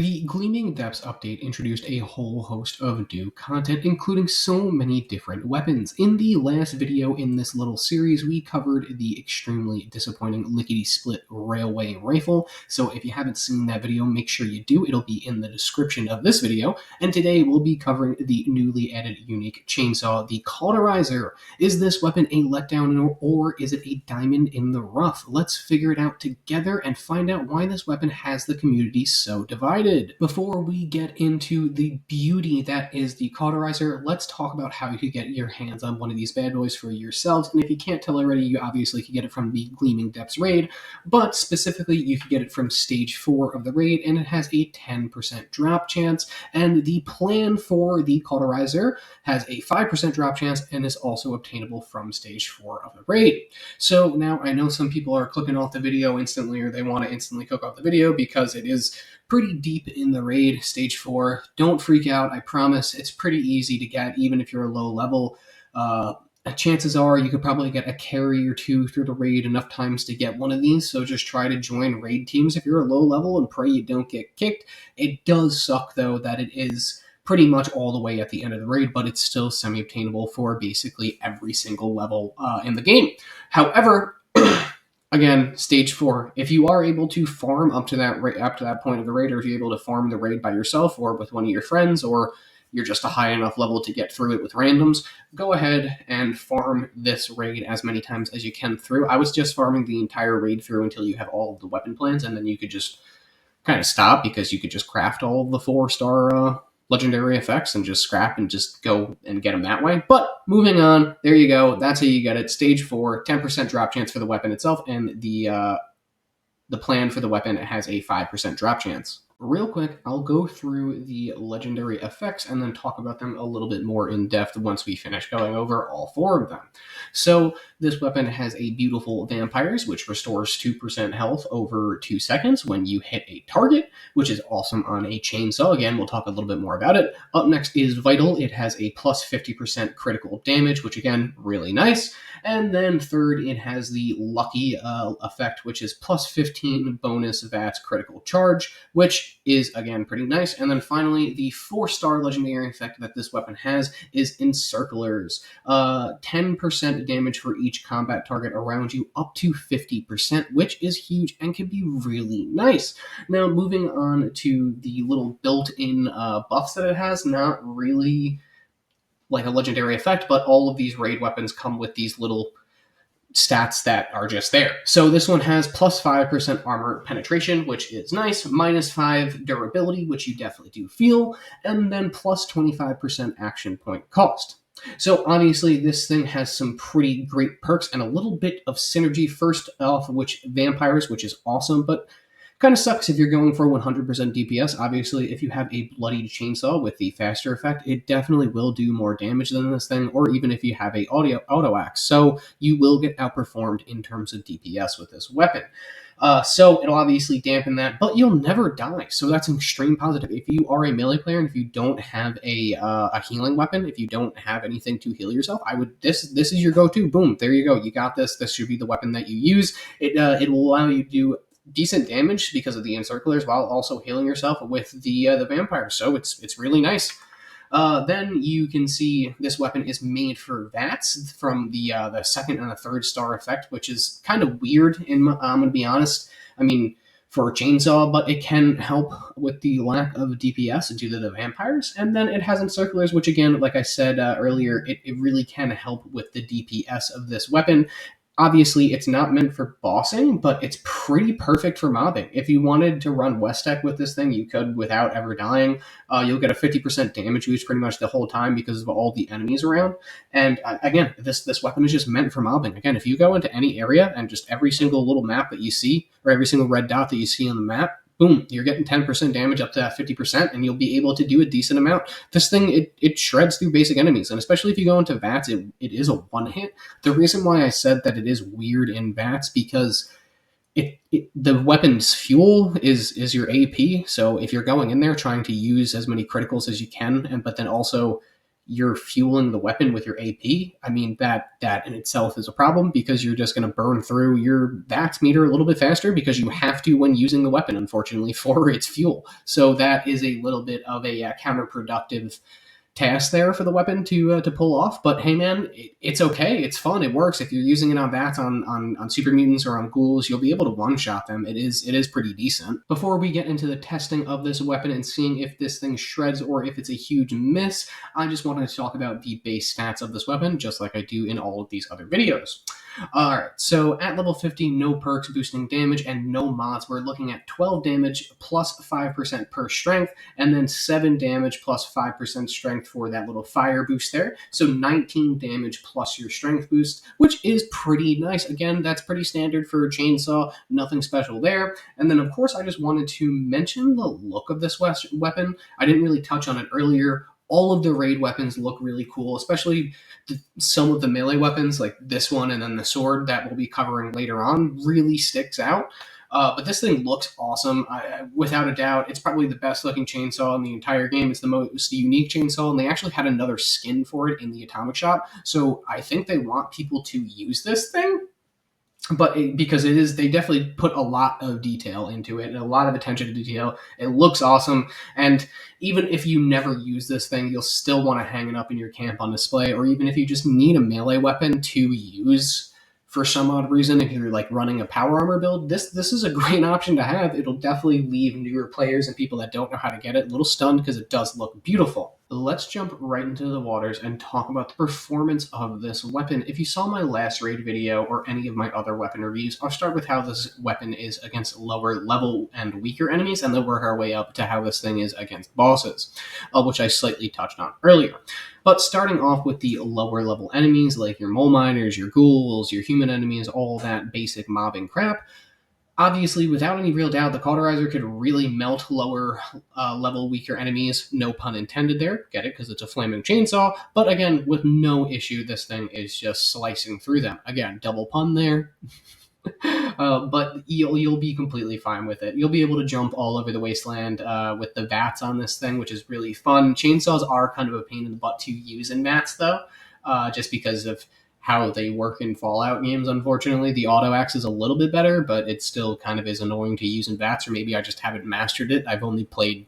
The Gleaming Depths update introduced a whole host of new content, including so many different weapons. In the last video in this little series, we covered the extremely disappointing lickety-split railway rifle, so if you haven't seen that video, make sure you do. It'll be in the description of this video. And today we'll be covering the newly added unique chainsaw, the Cauterizer. Is this weapon a letdown or is it a diamond in the rough? Let's figure it out together and find out why this weapon has the community so divided. Before we get into the beauty that is the Cauterizer, let's talk about how you could get your hands on one of these bad boys for yourselves. And if you can't tell already, you obviously could get it from the Gleaming Depths raid, but specifically you could get it from stage 4 of the raid, and it has a 10% drop chance. And the plan for the Cauterizer has a 5% drop chance and is also obtainable from stage 4 of the raid. So now I know some people are clicking off the video instantly, or they want to instantly click off the video because it is pretty deep in the raid, stage 4. Don't freak out, I promise. It's pretty easy to get, even if you're a low level. Chances are you could probably get a carry or two through the raid enough times to get one of these, so just try to join raid teams if you're a low level and pray you don't get kicked. It does suck, though, that it is pretty much all the way at the end of the raid, but it's still semi-obtainable for basically every single level in the game. However, again, stage 4. If you are able to farm up to that point of the raid, or if you're able to farm the raid by yourself or with one of your friends, or you're just a high enough level to get through it with randoms, go ahead and farm this raid as many times as you can through. I was just farming the entire raid through until you have all of the weapon plans, and then you could just kind of stop because you could just craft all of the 4-star legendary effects and just scrap and just go and get them that way. But moving on, there you go. That's how you get it. Stage 4, 10% drop chance for the weapon itself, and the plan for the weapon has a 5% drop chance. Real quick, I'll go through the legendary effects and then talk about them a little bit more in depth once we finish going over all 4 of them. So this weapon has a beautiful Vampires, which restores 2% health over 2 seconds when you hit a target, which is awesome on a chainsaw. Again, we'll talk a little bit more about it. Up next is Vital. It has a plus 50% critical damage, which again, really nice. And then third, it has the Lucky effect, which is plus 15 bonus VATS critical charge, which is, again, pretty nice. And then finally, the 4-star legendary effect that this weapon has is Encirclers. 10% damage for each combat target around you, up to 50%, which is huge and can be really nice. Now, moving on to the little built-in buffs that it has, not really like a legendary effect, but all of these raid weapons come with these little stats that are just there. So this one has plus 5% armor penetration, which is nice, minus 5 durability, which you definitely do feel, and then plus 25% action point cost. So obviously this thing has some pretty great perks and a little bit of synergy. First off, which Vampires, which is awesome, but kind of sucks if you're going for 100% DPS. Obviously, if you have a bloodied chainsaw with the faster effect, it definitely will do more damage than this thing, or even if you have a auto axe. So you will get outperformed in terms of DPS with this weapon. So it'll obviously dampen that, but you'll never die. So that's an extreme positive. If you are a melee player and if you don't have a healing weapon, if you don't have anything to heal yourself, this is your go-to. Boom, there you go. You got this. This should be the weapon that you use. It will allow you to do decent damage because of the Encirclers while also healing yourself with the Vampire. So it's really nice. Then you can see this weapon is made for VATS from the 2nd and the 3rd star effect, which is kind of weird. I'm going to be honest. I mean, for a chainsaw, but it can help with the lack of DPS due to the Vampires. And then it has Encirclers, which again, like I said earlier, it really can help with the DPS of this weapon. Obviously, it's not meant for bossing, but it's pretty perfect for mobbing. If you wanted to run West-Tech with this thing, you could without ever dying. You'll get a 50% damage boost pretty much the whole time because of all the enemies around. And again, this weapon is just meant for mobbing. Again, if you go into any area and just every single little map that you see, or every single red dot that you see on the map, boom, you're getting 10% damage up to that 50%, and you'll be able to do a decent amount. This thing, it shreds through basic enemies, and especially if you go into VATS, it is a one-hit. The reason why I said that it is weird in VATS, because the weapon's fuel is your AP, so if you're going in there trying to use as many criticals as you can, but then also you're fueling the weapon with your AP, I mean, that in itself is a problem because you're just going to burn through your VATS meter a little bit faster because you have to when using the weapon, unfortunately, for its fuel. So that is a little bit of a counterproductive task there for the weapon to pull off. But hey, man, it's okay. It's fun. It works. If you're using it on VATS on super mutants or on ghouls, you'll be able to one shot them. It is pretty decent. Before we get into the testing of this weapon and seeing if this thing shreds or if it's a huge miss, I just wanted to talk about the base stats of this weapon, just like I do in all of these other videos. Alright, so at level 50, no perks boosting damage and no mods. We're looking at 12 damage plus 5% per strength, and then 7 damage plus 5% strength for that little fire boost there. So 19 damage plus your strength boost, which is pretty nice. Again, that's pretty standard for a chainsaw, nothing special there. And then, of course, I just wanted to mention the look of this weapon. I didn't really touch on it earlier. All of the raid weapons look really cool, especially some of the melee weapons, like this one and then the sword that we'll be covering later on, really sticks out. But this thing looks awesome. Without a doubt, it's probably the best looking chainsaw in the entire game. It's the most unique chainsaw, and they actually had another skin for it in the Atomic Shop. So I think they want people to use this thing. But because they definitely put a lot of detail into it and a lot of attention to detail. It looks awesome, and even if you never use this thing, you'll still want to hang it up in your camp on display, or even if you just need a melee weapon to use for some odd reason, if you're like running a power armor build, this is a great option to have. It'll definitely leave newer players and people that don't know how to get it a little stunned because it does look beautiful. Let's jump right into the waters and talk about the performance of this weapon. If you saw my last raid video or any of my other weapon reviews, I'll start with how this weapon is against lower level and weaker enemies, and then work our way up to how this thing is against bosses, which I slightly touched on earlier. But starting off with the lower level enemies, like your mole miners, your ghouls, your human enemies, all that basic mobbing crap, obviously, without any real doubt, the Cauterizer could really melt lower level, weaker enemies. No pun intended there. Get it? Because it's a flaming chainsaw. But again, with no issue, this thing is just slicing through them. Again, double pun there. But you'll be completely fine with it. You'll be able to jump all over the wasteland with the VATS on this thing, which is really fun. Chainsaws are kind of a pain in the butt to use in VATS, though, just because of how they work in Fallout games. Unfortunately, the auto axe is a little bit better, but it still kind of is annoying to use in VATS, or maybe I just haven't mastered it. I've only played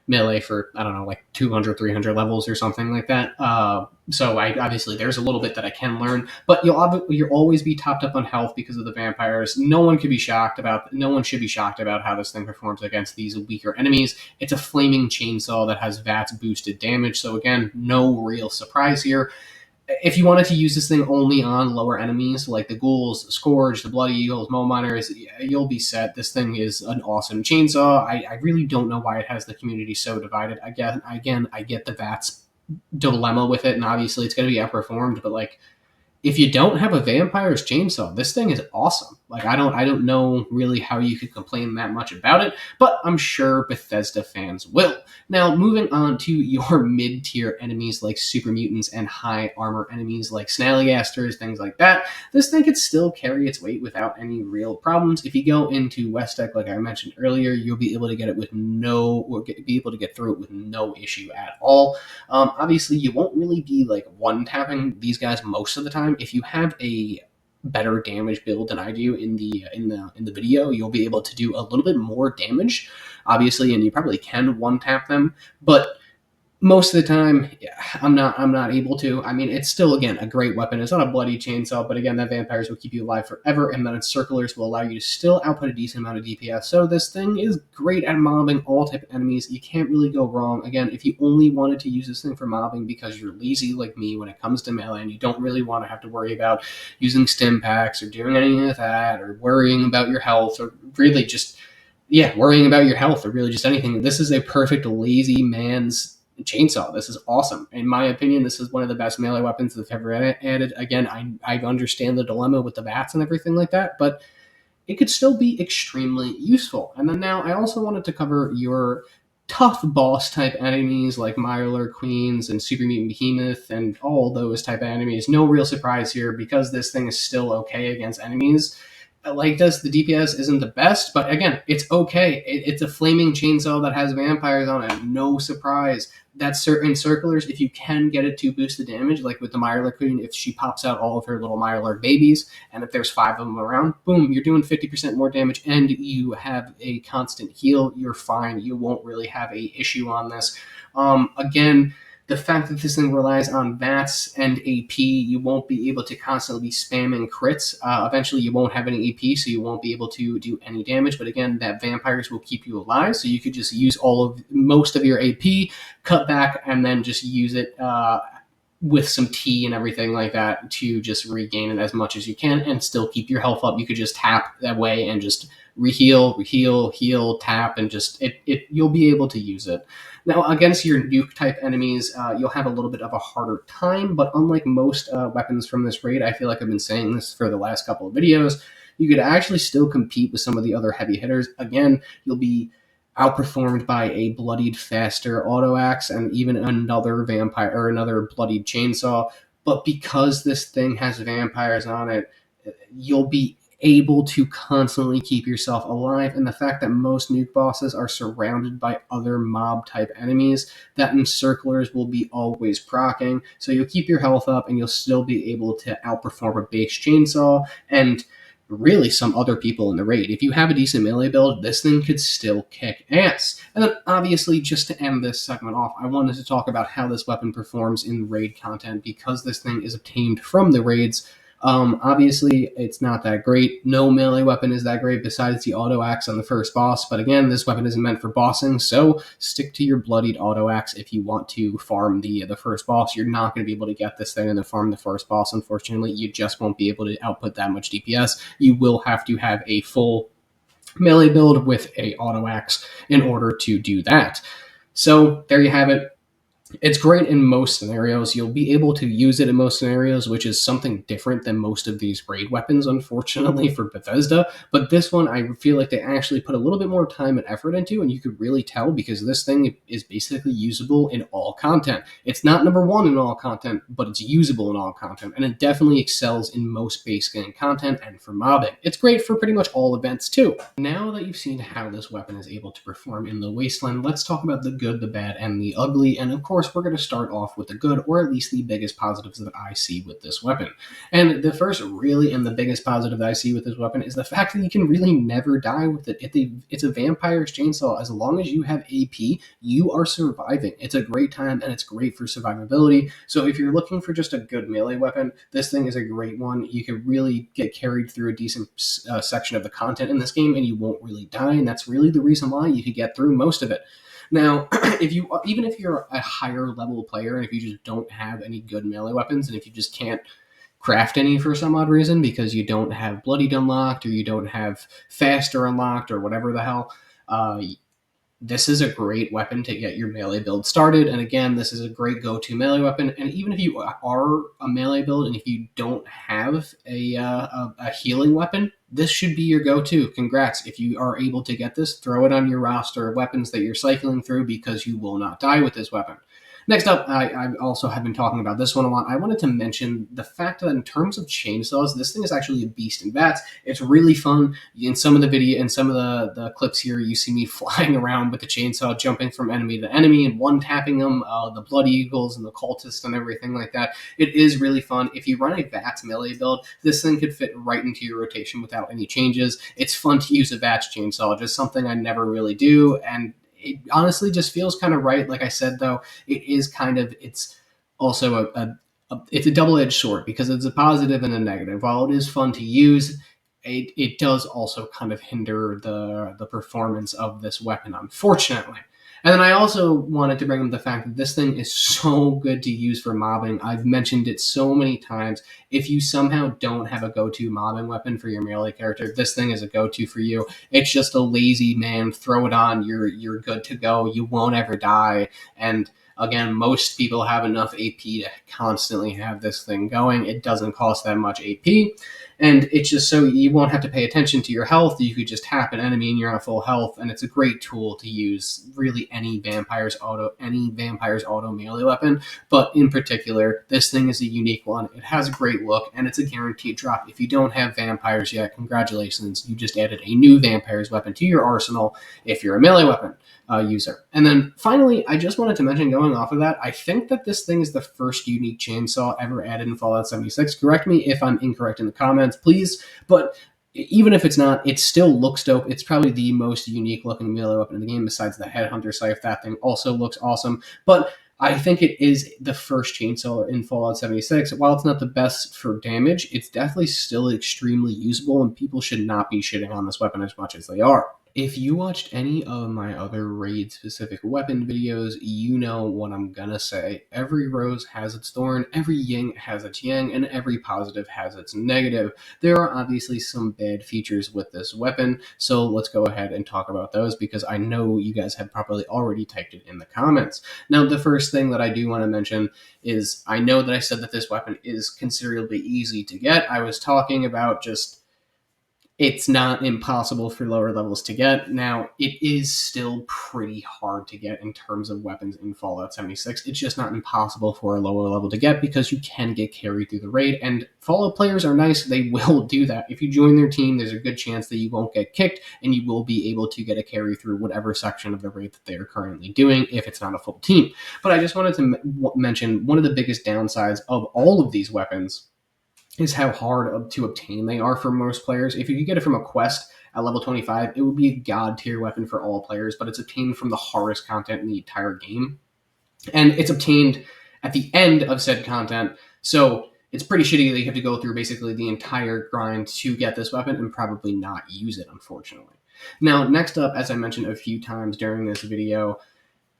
melee for, I don't know, like 200, 300 levels or something like that. So obviously there's a little bit that I can learn, but you'll always be topped up on health because of the vampires. No one should be shocked about how this thing performs against these weaker enemies. It's a flaming chainsaw that has VATS boosted damage. So again, no real surprise here. If you wanted to use this thing only on lower enemies like the ghouls, the Scourge, the Bloody Eagles, Mole Miners, you'll be set. This thing is an awesome chainsaw. I really don't know why it has the community so divided. I get the VATS dilemma with it, and obviously it's going to be outperformed, but like, if you don't have a vampire's chainsaw, this thing is awesome. Like, I don't know really how you could complain that much about it, but I'm sure Bethesda fans will. Now, moving on to your mid-tier enemies like super mutants and high armor enemies like snallygasters, things like that, this thing could still carry its weight without any real problems. If you go into Westec, like I mentioned earlier, you'll be able to get it with be able to get through it with no issue at all. Obviously, you won't really be like one-tapping these guys most of the time. If you have a better damage build than I do in the video, you'll be able to do a little bit more damage, obviously, and you probably can one-tap them, but most of the time, I'm not able to. I mean, it's still, again, a great weapon. It's not a bloody chainsaw, but again, that vampires will keep you alive forever, and then encirclers will allow you to still output a decent amount of DPS. So this thing is great at mobbing all type of enemies. You can't really go wrong. Again, if you only wanted to use this thing for mobbing because you're lazy like me when it comes to melee, and you don't really want to have to worry about using stim packs or doing any of that, or worrying about your health, or really just, worrying about your health, or really just anything, this is a perfect lazy man's chainsaw. This is awesome. In my opinion, this is one of the best melee weapons that's ever added. Again, I understand the dilemma with the VATS and everything like that, but it could still be extremely useful. And then now I also wanted to cover your tough boss type enemies like Mirelurk Queens and Super Mutant Behemoth and all those type of enemies. No real surprise here, because this thing is still okay against enemies. like this, the DPS isn't the best, but again, it's okay. It's a flaming chainsaw that has vampires on it. No surprise. That's certain circulars. If you can get it to boost the damage, like with the Mirelurk Queen, if she pops out all of her little Mirelurk babies, and if there's 5 of them around, boom, you're doing 50% more damage, and you have a constant heal. You're fine. You won't really have a issue on this. Again, the fact that this thing relies on VATS and AP, you won't be able to constantly be spamming crits. Eventually, you won't have any AP, so you won't be able to do any damage. But again, that vampires will keep you alive, so you could just use most of your AP, cut back, and then just use it with some tea and everything like that to just regain it as much as you can and still keep your health up. You could just tap that way and just reheal, heal, tap, and just you'll be able to use it. Now, against your nuke type enemies, you'll have a little bit of a harder time, but unlike most weapons from this raid, I feel like I've been saying this for the last couple of videos, you could actually still compete with some of the other heavy hitters. Again, you'll be outperformed by a bloodied faster auto axe and even another vampire or another bloodied chainsaw. But because this thing has vampires on it, you'll be able to constantly keep yourself alive, and the fact that most nuke bosses are surrounded by other mob type enemies, that encirclers will be always proccing, so you'll keep your health up and you'll still be able to outperform a base chainsaw and really some other people in the raid. If you have a decent melee build, this thing could still kick ass. And then obviously, just to end this segment off, I wanted to talk about how this weapon performs in raid content, because this thing is obtained from the raids. Obviously, it's not that great. No melee weapon is that great besides the auto axe on the first boss. But again, this weapon isn't meant for bossing, so stick to your bloodied auto axe if you want to farm the first boss. You're not going to be able to get this thing and then farm the first boss. Unfortunately, you just won't be able to output that much DPS. You will have to have a full melee build with a auto axe in order to do that. So there you have it. It's great in most scenarios. You'll be able to use it in most scenarios, which is something different than most of these raid weapons, unfortunately, for Bethesda. But this one, I feel like they actually put a little bit more time and effort into, and you could really tell because this thing is basically usable in all content. It's not number one in all content, but it's usable in all content, and it definitely excels in most base game content and for mobbing. It's great for pretty much all events, too. Now that you've seen how this weapon is able to perform in the Wasteland, let's talk about the good, the bad, and the ugly, and of course, we're going to start off with the good, or at least the biggest positives that I see with this weapon. And the first really and the biggest positive that I see with this weapon is the fact that you can really never die with it. It's a vampire's chainsaw. As long as you have AP, you are surviving. It's a great time, and it's great for survivability. So if you're looking for just a good melee weapon, this thing is a great one. You can really get carried through a decent section of the content in this game, and you won't really die, and that's really the reason why you could get through most of it. Now, even if you're a higher level player and if you just don't have any good melee weapons, and if you just can't craft any for some odd reason because you don't have bloodied unlocked or you don't have faster unlocked or whatever the hell, this is a great weapon to get your melee build started. And again, this is a great go-to melee weapon. And even if you are a melee build and if you don't have a healing weapon, this should be your go-to. Congrats. If you are able to get this, throw it on your roster of weapons that you're cycling through because you will not die with this weapon. Next up, I also have been talking about this one a lot. I wanted to mention the fact that in terms of chainsaws, this thing is actually a beast in VATS. It's really fun. In some of the video, in some of the clips here, you see me flying around with the chainsaw, jumping from enemy to enemy and one-tapping them, the Blood Eagles and the Cultists and everything like that. It is really fun. If you run a VATS melee build, this thing could fit right into your rotation without any changes. It's fun to use a VATS chainsaw, just something I never really do, and it honestly just feels kind of right. Like I said, though, it's also it's a double-edged sword because it's a positive and a negative. While it is fun to use, it does also kind of hinder the performance of this weapon, unfortunately. And then I also wanted to bring up the fact that this thing is so good to use for mobbing. I've mentioned it so many times. If you somehow don't have a go-to mobbing weapon for your melee character, this thing is a go-to for you. It's just a lazy man. Throw it on. You're good to go. You won't ever die. And again, most people have enough AP to constantly have this thing going. It doesn't cost that much AP. And it's just so you won't have to pay attention to your health. You could just tap an enemy and you're on full health, and it's a great tool to use really any vampire's auto melee weapon. But in particular, this thing is a unique one. It has a great look, and it's a guaranteed drop. If you don't have vampires yet, congratulations, you just added a new vampire's weapon to your arsenal if you're a melee weapon user. And then finally, I just wanted to mention, going off of that, I think that this thing is the first unique chainsaw ever added in Fallout 76. Correct me if I'm incorrect in the comments, please. But even if it's not, it still looks dope. It's probably the most unique looking melee weapon in the game besides the Headhunter Scythe. That thing also looks awesome. But I think it is the first chainsaw in Fallout 76. While it's not the best for damage, it's definitely still extremely usable, and people should not be shitting on this weapon as much as they are. If you watched any of my other raid-specific weapon videos, you know what I'm gonna say. Every rose has its thorn, every yin has its yang, and every positive has its negative. There are obviously some bad features with this weapon, so let's go ahead and talk about those, because I know you guys have probably already typed it in the comments. Now, the first thing that I do want to mention is, I know that I said that this weapon is considerably easy to get. I was talking about just it's not impossible for lower levels to get. Now, it is still pretty hard to get in terms of weapons in Fallout 76. It's just not impossible for a lower level to get, because you can get carried through the raid, and Fallout players are nice. They will do that. If you join their team, there's a good chance that you won't get kicked, and you will be able to get a carry through whatever section of the raid that they are currently doing, if it's not a full team. But I just wanted to mention one of the biggest downsides of all of these weapons is how hard to obtain they are for most players. If you could get it from a quest at level 25, it would be a god tier weapon for all players, but it's obtained from the hardest content in the entire game. And it's obtained at the end of said content, so it's pretty shitty that you have to go through basically the entire grind to get this weapon and probably not use it, unfortunately. Now, next up, as I mentioned a few times during this video,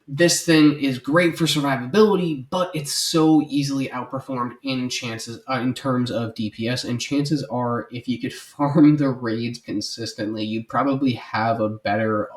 this thing is great for survivability, but it's so easily outperformed in terms of DPS. And chances are, if you could farm the raids consistently, you'd probably have a better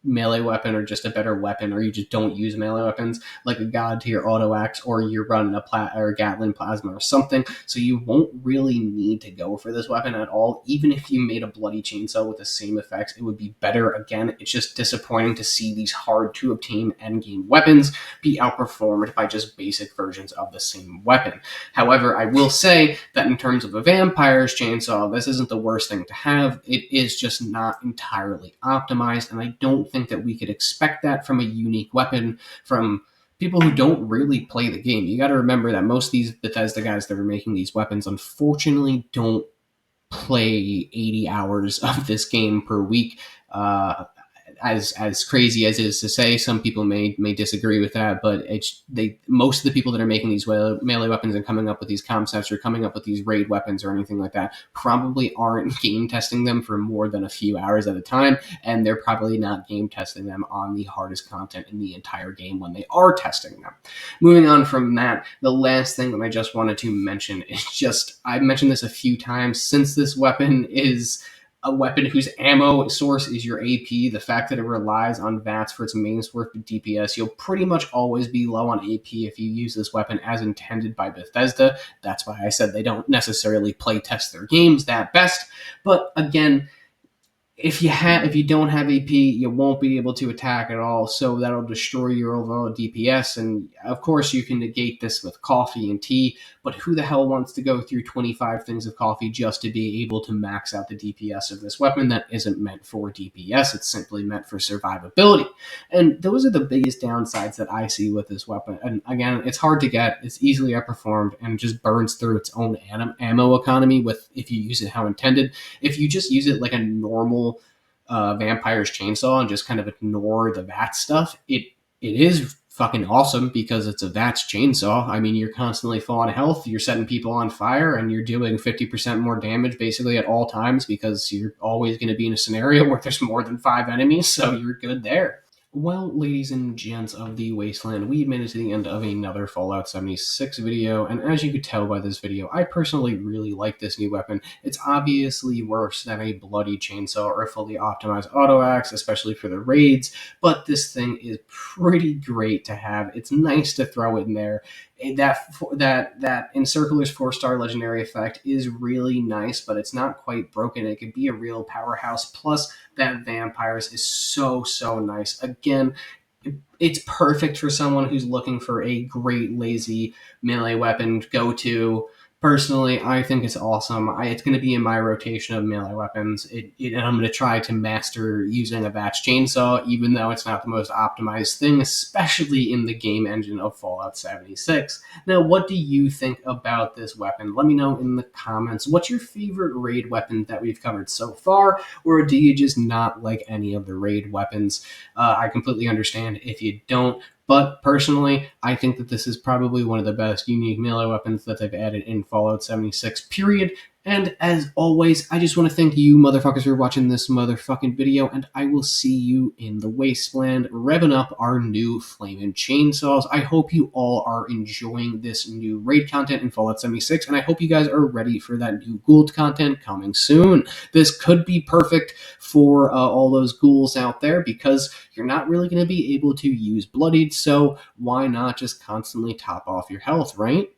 melee weapon, or just a better weapon, or you just don't use melee weapons like a god tier auto axe, or you're running a Gatling plasma or something. So you won't really need to go for this weapon at all. Even if you made a bloody chainsaw with the same effects, it would be better. Again, it's just disappointing to see these hard to obtain endgame weapons be outperformed by just basic versions of the same weapon. However, I will say that in terms of a vampire's chainsaw, this isn't the worst thing to have. It is just not entirely optimized, and I don't think that we could expect that from a unique weapon from people who don't really play the game. You got to remember that most of these Bethesda guys that are making these weapons unfortunately don't play 80 hours of this game per week. As crazy as it is to say, some people may disagree with that, but most of the people that are making these melee weapons and coming up with these concepts, or coming up with these raid weapons or anything like that, probably aren't game testing them for more than a few hours at a time, and they're probably not game testing them on the hardest content in the entire game when they are testing them. Moving on from that, the last thing that I just wanted to mention is just, I've mentioned this a few times, since this weapon is a weapon whose ammo source is your AP, the fact that it relies on VATS for its main source of DPS, you'll pretty much always be low on AP if you use this weapon as intended by Bethesda. That's why I said they don't necessarily play test their games that best. But again, if you don't have AP, you won't be able to attack at all, so that'll destroy your overall DPS. And of course, you can negate this with coffee and tea, but who the hell wants to go through 25 things of coffee just to be able to max out the DPS of this weapon that isn't meant for DPS? It's simply meant for survivability. And those are the biggest downsides that I see with this weapon. And again, it's hard to get, it's easily outperformed, and just burns through its own ammo economy if you use it how intended. If you just use it like a normal vampire's chainsaw and just kind of ignore the VATS stuff, it is fucking awesome, because it's a VATS chainsaw. I mean, you're constantly full on health, you're setting people on fire, and you're doing 50% more damage basically at all times, because you're always going to be in a scenario where there's more than 5 enemies, so you're good there. Well, ladies and gents of the Wasteland, we've made it to the end of another Fallout 76 video, and as you could tell by this video, I personally really like this new weapon. It's obviously worse than a bloody chainsaw or a fully optimized auto axe, especially for the raids, but this thing is pretty great to have. It's nice to throw it in there. that Encircler's 4-star legendary effect is really nice, but it's not quite broken. It could be a real powerhouse. Plus, that Vampires is so nice. Again, it's perfect for someone who's looking for a great lazy melee weapon go to. Personally, I think it's awesome. It's going to be in my rotation of melee weapons. And I'm going to try to master using a VATS chainsaw, even though it's not the most optimized thing, especially in the game engine of Fallout 76. Now, what do you think about this weapon? Let me know in the comments. What's your favorite raid weapon that we've covered so far, or do you just not like any of the raid weapons? I completely understand if you don't. But personally, I think that this is probably one of the best unique melee weapons that they've added in Fallout 76, period. And as always, I just want to thank you motherfuckers for watching this motherfucking video, and I will see you in the Wasteland revving up our new flaming chainsaws. I hope you all are enjoying this new raid content in Fallout 76, and I hope you guys are ready for that new Gould content coming soon. This could be perfect for all those ghouls out there, because you're not really going to be able to use Bloodied, so why not just constantly top off your health, right?